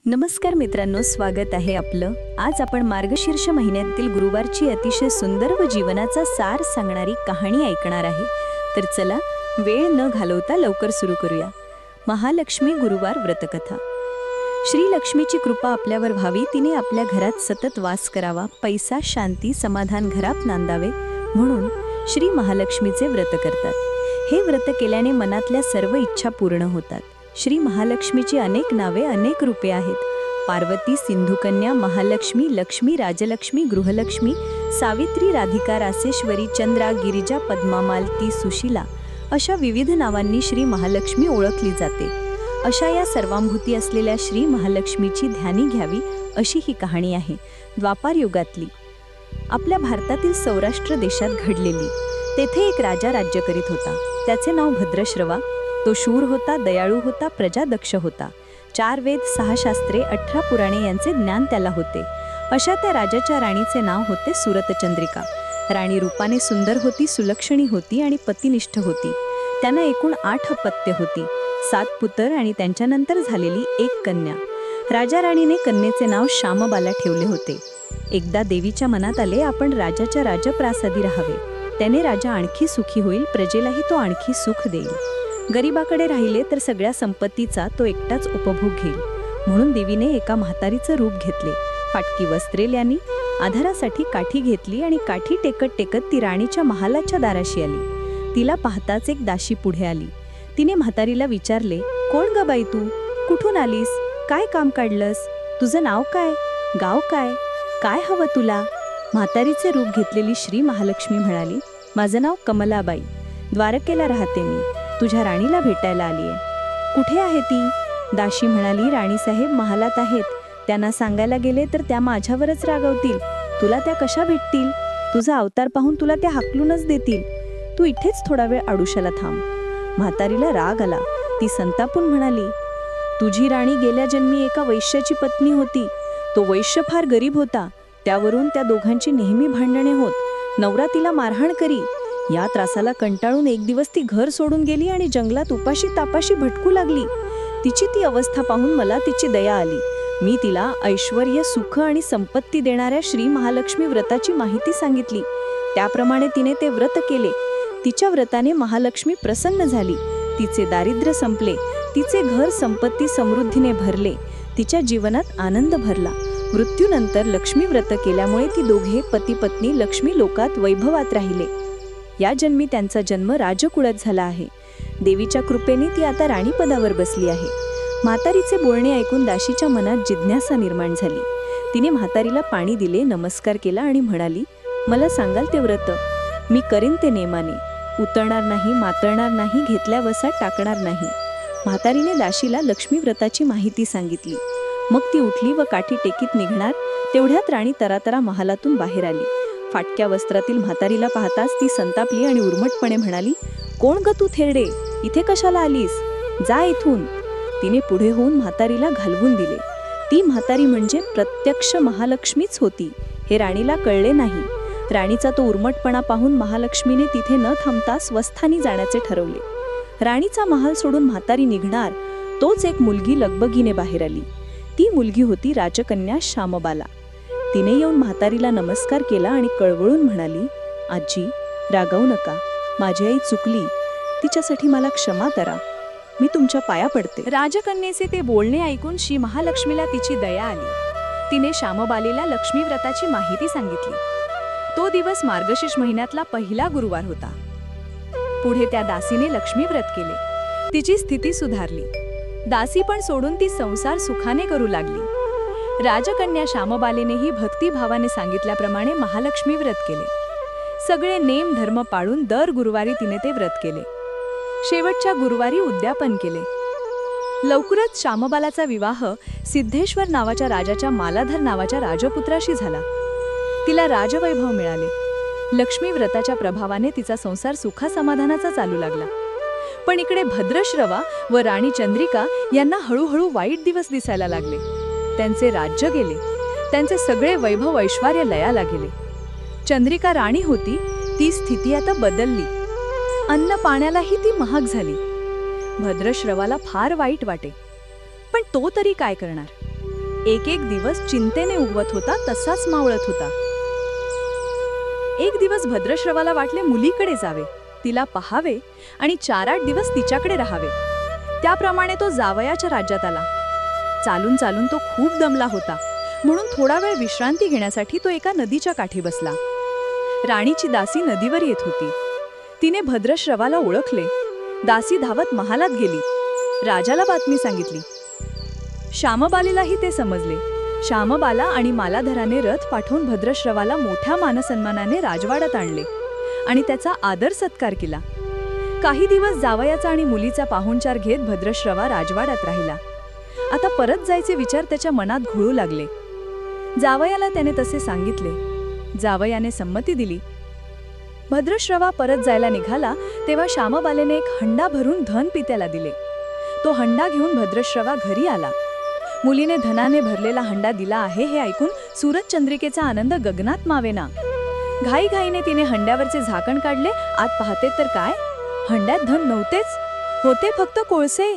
नमस्कार मित्रांनो, स्वागत आहे आपलं। आज आपण मार्गशीर्ष महिन्यातील गुरुवारची अतिशय सुंदर व जीवनाचा सार सांगणारी कहाणी ऐकणार आहे। तर चला वेळ न घालवता लवकर सुरू करूया। महालक्ष्मी गुरुवार व्रतकथा। श्री लक्ष्मीची कृपा आपल्यावर व्हावी, तिने आपल्या घरात सतत वास करावा, पैसा, शांती, समाधान घरात नांदावे म्हणून श्री महालक्ष्मीचे व्रत करतात। हे व्रत केल्याने मनातल्या सर्व इच्छा पूर्ण होतात। श्री महालक्ष्मीची अनेक नावे, अनेक रूपे आहेत। पार्वती, सिंधुकन्या, महालक्ष्मी, लक्ष्मी, राजलक्ष्मी, गृहलक्ष्मी, सावित्री, राधिका, रासेश्वरी, चंद्रा, गिरिजा, पद्मा, मालती, सुशीला अशा विविध नावांनी श्री महालक्ष्मी ओळखली जाते। अशा या सर्वांभूती असलेल्या श्री महालक्ष्मीची ध्यानी घ्यावी अशी ही कहाणी आहे, द्वापार युगातली। आपल्या भारतातील सौराष्ट्र देशात घडलेली। तेथे एक राजा राज्य करीत होता। त्याचे नाव भद्रश्रवा। तो शूर होता, दयाळू होता, प्रजादक्ष होता। 4 वेद, 6 शास्त्रे, 18 पुराणे यांचे ज्ञान त्याला होते। अशा त्या राजाच्या राणीचे नाव होते सुरतचंद्रिका। राणी रूपाने सुंदर होती, सुलक्षणी होती आणि पतिनिष्ठ होती। त्यांना एकूण 8 अपत्ये होती, 7 पुत्र आणि त्यांच्यानंतर झालेली 1 कन्या। राजा राणीने कन्येचे नाव श्यामबाला ठेवले होते। एकदा देवीच्या मनात आले, आपण राजाच्या राजप्रासादी राहावे। त्याने राजा आणखी सुखी होईल, प्रजेलाही तो आणखी सुख देईल। गरीबाकडे राहिले तर सगळ्या संपत्तीचा तो एकटाच उपभोग घेईल। म्हणून देवीने एका म्हातारीचं रूप घेतले। फाटकी वस्त्रे ल्यानी, आधारासाठी काठी घेतली आणि काठी टेकत टेकत ती राणीच्या महालाच्या दाराशी आली। तिला पाहताच एक दासी पुढे आली। तिने म्हातारीला विचारले, कोण ग बाई तू? कुठून आलीस? काय काम काढलंस? तुझं नाव काय? गाव काय? काय हवं तुला? म्हातारीचे रूप घेतलेली श्री महालक्ष्मी म्हणाली, माझं नाव कमलाबाई, द्वारकेला राहते मी। तुझ्या राणीला भेटायला आलीये। कुठे आहे ती? दाशी म्हणाली, राणीसाहेब महालात आहेत। त्यांना सांगायला गेले तर त्या माझ्यावरच रागवतील। तुला त्या कशा भेटतील? तुझा अवतार पाहून तुला त्या हाकलूनच देतील। तू इथेच थोडा वेळ आडुशाला थांब। म्हातारीला राग आला। ती संतापून म्हणाली, तुझी राणी गेल्या जन्मी एका वैश्याची पत्नी होती। तो वैश्य फार गरीब होता, त्यावरून त्या दोघांची नेहमी भांडणे होत। नवरा तिला मारहाण करी। या त्रासाला कंटाळून एक दिवस ती घर सोडून गेली आणि जंगलात उपाशी तापाशी भटकू लागली। तिची ती अवस्था पाहून मला तिची दया आली। मी तिला ऐश्वर्य, सुख आणि संपत्ती देणाऱ्या श्री महालक्ष्मी व्रताची माहिती सांगितली। त्याप्रमाणे तिने ते व्रत केले। तिच्या व्रताने महालक्ष्मी प्रसन्न झाली। तिचे दारिद्र्य संपले, तिचे घर संपत्ती समृद्धीने भरले, तिच्या जीवनात आनंद भरला। मृत्यूनंतर लक्ष्मी व्रत केल्यामुळे ती दोघे पती पत्नी लक्ष्मी लोकात वैभवात राहिले। या जन्मी त्यांचा जन्म राजकुळात झाला आहे। देवीच्या कृपेने ती आता राणीपदावर बसली आहे। म्हातारीचे बोलणे ऐकून दाशीच्या मनात जिज्ञासा निर्माण झाली। तिने म्हातारीला पाणी दिले, नमस्कार केला आणि म्हणाली, मला सांगाल ते व्रत? मी करीन ते नेमाने, उतरणार नाही, मातळणार नाही, घेतल्या वसा टाकणार नाही। म्हातारीने दाशीला लक्ष्मी व्रताची माहिती सांगितली। मग ती उठली व काठी टेकीत निघणार, तेवढ्यात राणी तरातरा महालातून बाहेर आली। फाटक्या वस्त्रातील म्हातारीला पाहताच ती संतापली आणि उर्मटपणे म्हणाली, कोण ग तू थेरडे? इथे कशाला आलीस? जा इथून। तिने पुढे होऊन म्हातारीला घालवून दिले। ती म्हातारी म्हणजे प्रत्यक्ष महालक्ष्मीच होती, हे राणीला कळले नाही। राणीचा तो उर्मटपणा पाहून महालक्ष्मीने तिथे न थांबता स्वस्थानी जाण्याचे ठरवले। राणीचा महाल सोडून म्हातारी निघणार, तोच एक मुलगी लगबगीने बाहेर आली। ती मुलगी होती राजकन्या श्यामबाला। तिने येऊन म्हातारीला नमस्कार केला आणि कळवळून म्हणाली, आजी रागावू नका, माझी आई चुकली, तिच्यासाठी मला क्षमा करा, मी तुमच्या पाया पडते। राजकन्येचे ते बोलणे ऐकून श्री महालक्ष्मीला तिची दया आली। तिने श्यामबालेला लक्ष्मी व्रताची माहिती सांगितली। तो दिवस मार्गशीर्ष महिन्यातला पहिला गुरुवार होता। पुढे त्या दासीने लक्ष्मी व्रत केले। तिची स्थिती सुधारली। दासी पण सोडून ती संसार सुखाने करू लागली। राजकन्या श्यामबालेनेही भक्तिभावाने सांगितल्याप्रमाणे महालक्ष्मी व्रत केले। सगळे नेम धर्म पाळून दर गुरुवारी तिने ते व्रत केले। शेवटच्या गुरुवारी उद्यापन केले। लवकरच श्यामबालाचा विवाह सिद्धेश्वर नावाच्या राजाच्या मालाधर नावाच्या राजपुत्राशी झाला। तिला राजवैभव मिळाले। लक्ष्मी व्रताच्या प्रभावाने तिचा संसार सुखासमाधानाचा चालू लागला। पण इकडे भद्रश्रवा व राणी चंद्रिका यांना हळूहळू वाईट दिवस दिसायला लागले। त्यांचे राज्य गेले, त्यांचे सगळे वैभव ऐश्वर्य लयाला गेले। चंद्रिका राणी होती, ती स्थिती आता बदलली। अन्न पाण्यालाही ती महाग झाली। भद्रश्रवाला फार वाईट वाटे, पण तो तरी काय करणार? एक एक दिवस चिंतेने उगवत होता तसाच मावळत होता. एक दिवस भद्रश्रवाला वाटले मुलीकडे जावे, तिला पहावे आणि 4-8 दिवस तिच्याकडे राहावे. त्याप्रमाणे तो जावयाच्या राज्यात आला. चालून चालून तो खूप दमला होता, म्हणून थोडा वेळ विश्रांती घेण्यासाठी तो एका नदीच्या काठी बसला. राणीची दासी नदीवर येत होती. तिने भद्रश्रवाला ओळखले. दासी धावत महालात गेली. राजाला बातमी सांगितली. श्यामबालेलाही ते समजले. श्यामबाला आणि मालाधराने रथ पाठवून भद्रश्रवाला मोठ्या मानसन्मानाने राजवाड्यात आणले आणि त्याचा आदर सत्कार केला. काही दिवस जावयाचा आणि मुलीचा पाहुणचार घेत भद्रश्रवा राजवाड्यात राहिला. आता परत जायचे विचार त्याच्या मनात घोळू लागले. जावयाला त्याने तसे सांगितले. जावयाने संमती दिली. भद्रश्रवा परत जायला निघाला तेव्हा श्यामबालेने एक हंडा भरून धन पित्याला दिले. तो हंडा घेऊन भद्रश्रवा घरी आला. मुलीने धनाने भरलेला हंडा दिला आहे हे ऐकून सूरजचंद्रिकेचा आनंद गगनात मावेना. घाईघाईने तिने हंड्यावरचे झाकण काढले. आत पाहते तर काय, हंड्यात धन नव्हतेच, होते फक्त कोळसे.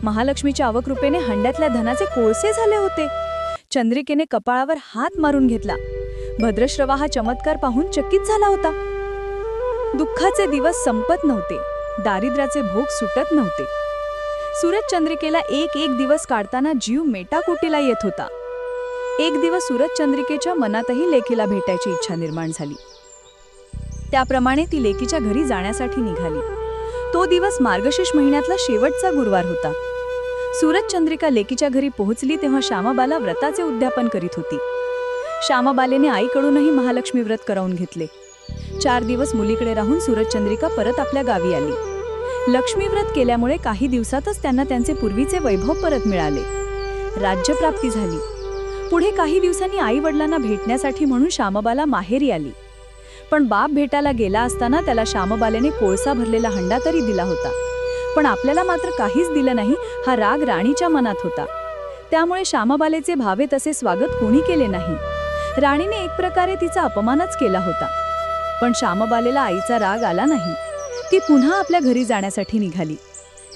महालक्ष्मीच्या अवकृपेने हंड्यातल्या धनाचे कोळसे झाले होते. चंद्रिकेने कपाळावर हात मारून घेतला. भद्रश्रवा हा चमत्कार पाहून चकित झाला होता. दुःखाचे दिवस संपत नव्हते, दारिद्र्याचे भोग सुटत नव्हते. सूरजचंद्रिकेला एक एक दिवस काढताना जीव मेटाकुटीला येत होता. एक दिवस सूरजचंद्रिकेच्या मनातही लेकीला भेटायची इच्छा निर्माण झाली. त्याप्रमाणे ती लेकीच्या घरी जाण्यासाठी निघाली. तो दिवस मार्गशीर्ष महिन्यातला शेवटचा गुरुवार होता. सूरजचंद्रिका लेकीच्या घरी पोहोचली तेव्हा श्यामबाला व्रताचे उद्यापन करीत होती. श्यामबालेने आईकडूनही महालक्ष्मी व्रत करवून घेतले. 4 दिवस मुलीकडे राहून सूरजचंद्रिका परत आपल्या गावी आली. लक्ष्मी व्रत केल्यामुळे काही दिवसातच त्यांना त्यांचे पूर्वीचे वैभव परत मिळाले. राज्यप्राप्ती झाली. पुढे काही दिवसांनी आई वडिलांना भेटण्यासाठी म्हणून श्यामबाला माहेरी आली. पण बाप भेटायला गेला असताना त्याला श्यामबालेने कोळसा भरलेला हंडा तरी दिला होता, पण आपल्याला मात्र काहीच दिलं नाही हा राग राणीच्या मनात होता. त्यामुळे श्यामबालेचे भावे तसे स्वागत कोणी केले नाही. राणीने एक प्रकारे तिचा अपमानच केला होता. पण श्यामबालेला आईचा राग आला नाही. ती पुन्हा आपल्या घरी जाण्यासाठी निघाली.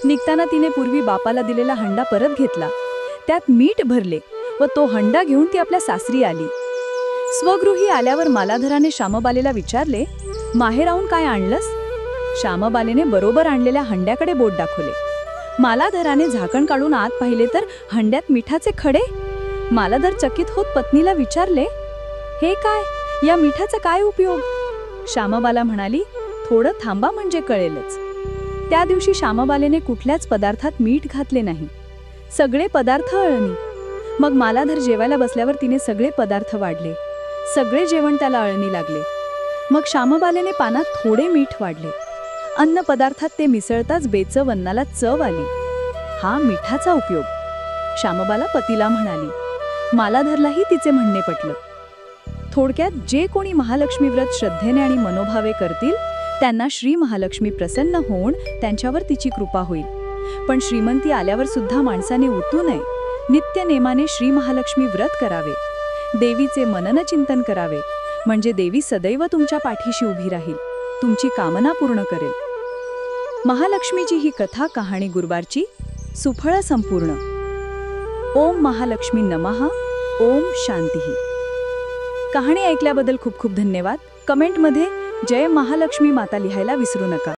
निघताना तिने पूर्वी बापाला दिलेला हंडा परत घेतला. त्यात मीठ भरले व तो हंडा घेऊन ती आपल्या सासरी आली. स्वगृही आल्यावर मालाधराने श्यामबालेला विचारले, माहेराहून काय आणलंस? श्यामबालेने बरोबर आणलेल्या हंड्याकडे बोट दाखवले. मालाधराने झाकण काढून आत पाहिले तर हंड्यात मिठाचे खडे. मालाधर चकित होत पत्नीला विचारले, हे काय, या मिठाचा काय उपयोग? श्यामबाला म्हणाली, थोडं थांबा म्हणजे कळेलच. त्या दिवशी श्यामबालेने कुठल्याच पदार्थात मीठ घातले नाही. सगळे पदार्थ अळणी. मग मालाधर जेवायला बसल्यावर तिने सगळे पदार्थ वाढले. सगळे जेवण त्याला अळणी लागले. मग श्यामबालेने पानात थोडे मीठ वाढले. अन्न पदार्थात ते मिसळताच बेचव अन्नाला चव आली. हा मिठाचा उपयोग. श्यामबाला पतीला म्हणाली. मालाधरलाही तिचे म्हणणे पटलं. थोडक्यात जे कोणी महालक्ष्मी व्रत श्रद्धेने आणि मनोभावे करतील त्यांना श्री महालक्ष्मी प्रसन्न होऊन त्यांच्यावर तिची कृपा होईल. पण श्रीमंती आल्यावर सुद्धा माणसाने उतू नये. नित्य नेमाने श्री महालक्ष्मी व्रत करावे. देवीचे मनन चिंतन करावे, म्हणजे देवी सदैव तुमच्या पाठीशी उभी राहील, तुमची कामना पूर्ण करेल. महालक्ष्मीची ही कथा कहाणी गुरुवारची सुफळ संपूर्ण. ओम महालक्ष्मी नमः. ओम शांती. कहाणी ऐकल्याबद्दल खूप खूप धन्यवाद. कमेंटमध्ये जय महालक्ष्मी माता लिहायला विसरू नका.